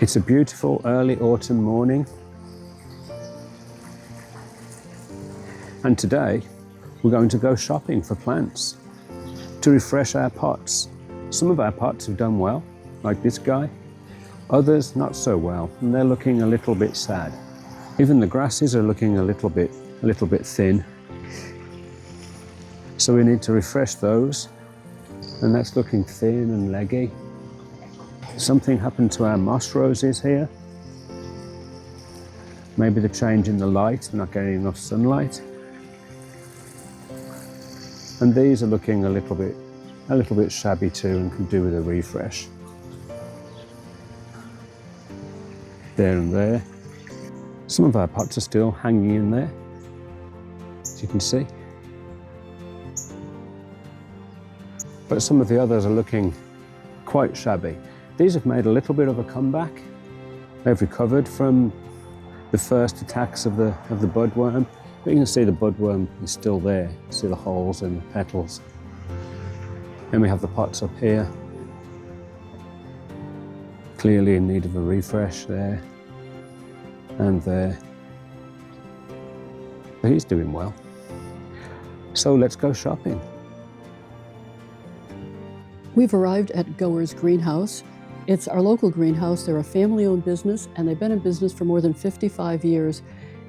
It's a beautiful early autumn morning, and today we're going to go shopping for plants to refresh our pots. Some of our pots have done well, like this guy. Others not so well, and they're looking a little bit sad. Even the grasses are looking a little bit thin. So we need to refresh those, and that's looking thin and leggy. Something happened to our moss roses here. Maybe the change in the light, they're not getting enough sunlight. And these are looking a little bit shabby too, and could do with a refresh. There and there. Some of our pots are still hanging in there, as you can see. But some of the others are looking quite shabby. These have made a little bit of a comeback. They've recovered from the first attacks of the budworm. But you can see the budworm is still there. You see the holes in the petals. Then we have the pots up here. Clearly in need of a refresh there and there. But he's doing well. So let's go shopping. We've arrived at Goer's Greenhouse. It's our local greenhouse. They're a family-owned business, and they've been in business for more than 55 years.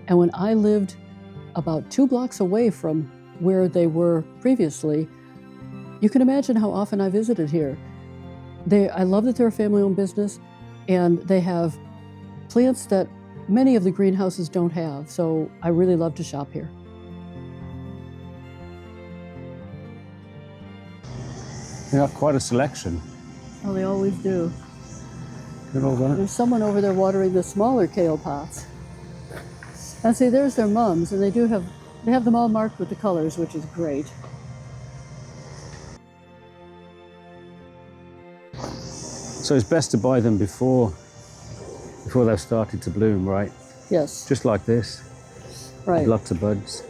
And when I lived about 2 blocks away from where they were previously, you can imagine how often I visited here. I love that they're a family-owned business, and they have plants that many of the greenhouses don't have, so I really love to shop here. You have quite a selection. Oh, they always do. Look at all that. There's someone over there watering the smaller kale pots. And see, there's their mums, and they have them all marked with the colors, which is great. So it's best to buy them before they've started to bloom, right? Yes. Just like this. Right. With lots of buds.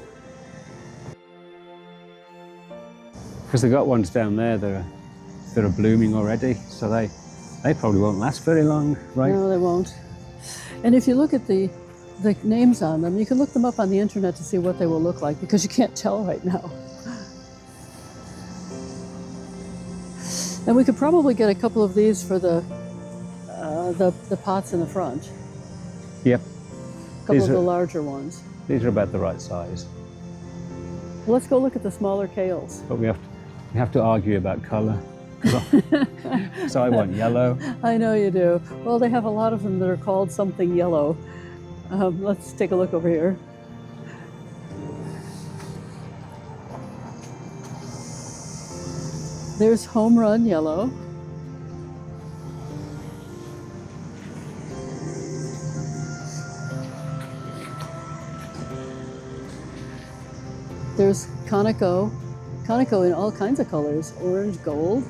Because they've got ones down there that are blooming already, so they probably won't last very long, right? No, they won't. And if you look at the names on them, you can look them up on the internet to see what they will look like, because you can't tell right now. And we could probably get a couple of these for the pots in the front. Yep. A couple of the larger ones. These are about the right size. Well, let's go look at the smaller kales. But we have to argue about colour. So I want yellow. I know you do. Well, they have a lot of them that are called something yellow. Let's take a look over here. There's Home Run Yellow. There's Conoco. Conoco in all kinds of colors. Orange, gold.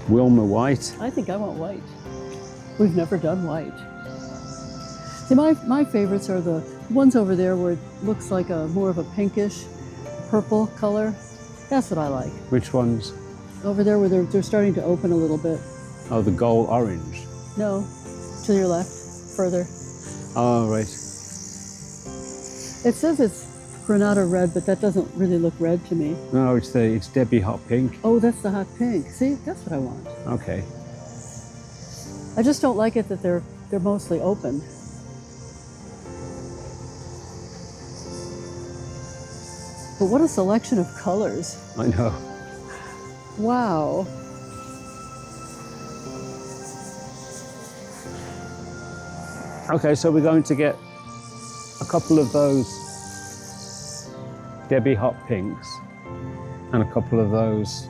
Wilma white. I think I want white. We've never done white. See, my favorites are the ones over there where it looks like more of a pinkish purple color. That's what I like. Which ones? Over there where they're starting to open a little bit. Oh, the gold orange. No, to your left, further. Oh, right. It says it's Granada red, but that doesn't really look red to me. No, it's Debbie Hot Pink. Oh, that's the hot pink. See, that's what I want. Okay. I just don't like it that they're mostly open. But what a selection of colors. I know. Wow. Okay, so we're going to get a couple of those Debbie Hot Pinks and a couple of those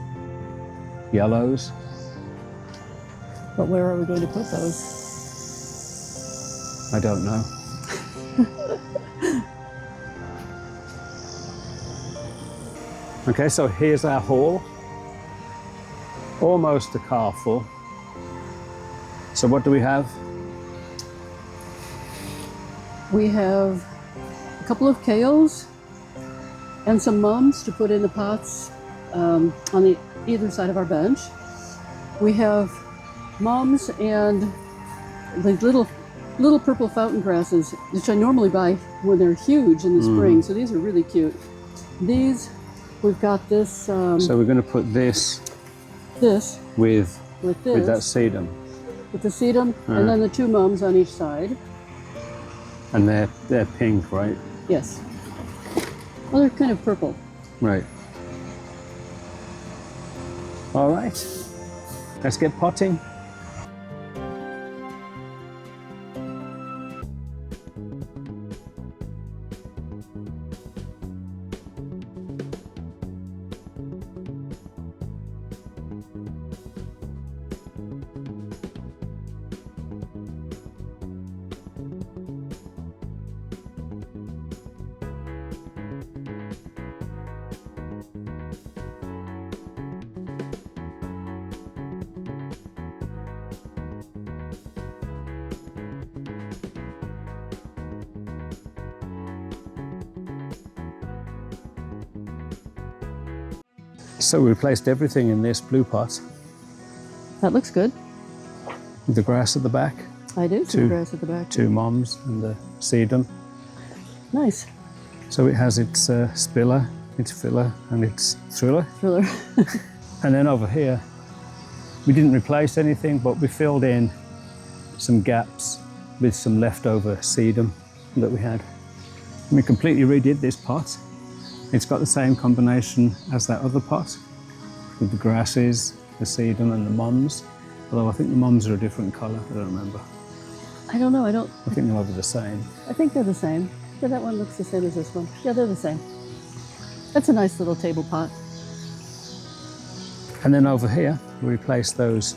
yellows. But where are we going to put those? I don't know. Okay, so here's our haul. Almost a car full. So what do we have? We have a couple of kales and some mums to put in the pots on the either side of our bench. We have mums and the little purple fountain grasses, which I normally buy when they're huge in the spring. So these are really cute. These, we've got this. So we're going to put this with that sedum. With the sedum, and then the two mums on each side. And they're pink, right? Yes. Well, they're kind of purple. Right. All right. Let's get potting. So we placed everything in this blue pot. That looks good. With the grass at the back. I do see the grass at the back. Two mums and the sedum. Nice. So it has its spiller, its filler, and its thriller. And then over here, we didn't replace anything, but we filled in some gaps with some leftover sedum that we had. And we completely redid this pot. It's got the same combination as that other pot, with the grasses, the sedum, and the mums. Although I think the mums are a different colour, I don't remember. I don't know, I think they might be the same. I think they're the same. Yeah, that one looks the same as this one. Yeah, they're the same. That's a nice little table pot. And then over here, we replaced those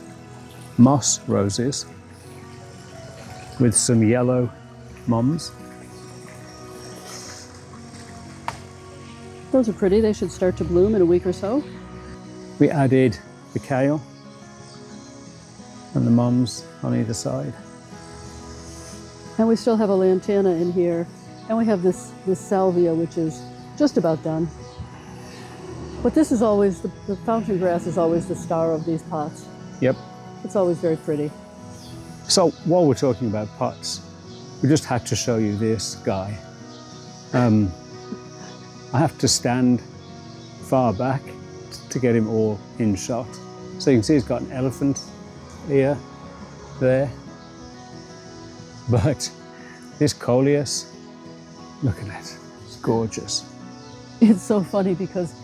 moss roses with some yellow mums. Those are pretty. They should start to bloom in a week or so. We added the kale and the mums on either side. And we still have a lantana in here. And we have this salvia, which is just about done. But this is always, the fountain grass is always the star of these pots. Yep. It's always very pretty. So while we're talking about pots, we just had to show you this guy. I have to stand far back to get him all in shot. So you can see he's got an elephant ear there. But this coleus, look at it, it's gorgeous. It's so funny because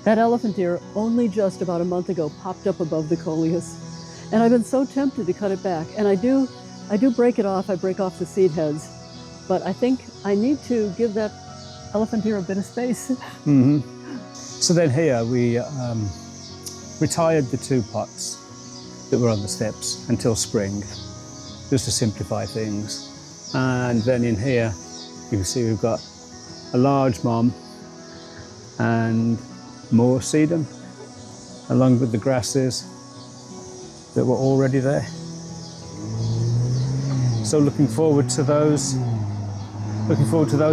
that elephant ear only just about a month ago popped up above the coleus. And I've been so tempted to cut it back. And I do break it off, I break off the seed heads. But I think I need to give that elephant ear a bit of space. Mm-hmm. So then here we retired the two pots that were on the steps until spring, just to simplify things. And then in here, you can see we've got a large mum and more sedum, along with the grasses that were already there. So looking forward to those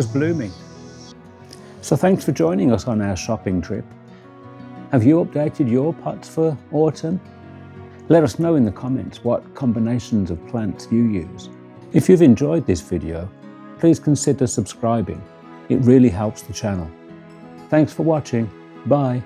blooming. So thanks for joining us on our shopping trip. Have you updated your pots for autumn? Let us know in the comments what combinations of plants you use. If you've enjoyed this video, please consider subscribing. It really helps the channel. Thanks for watching. Bye.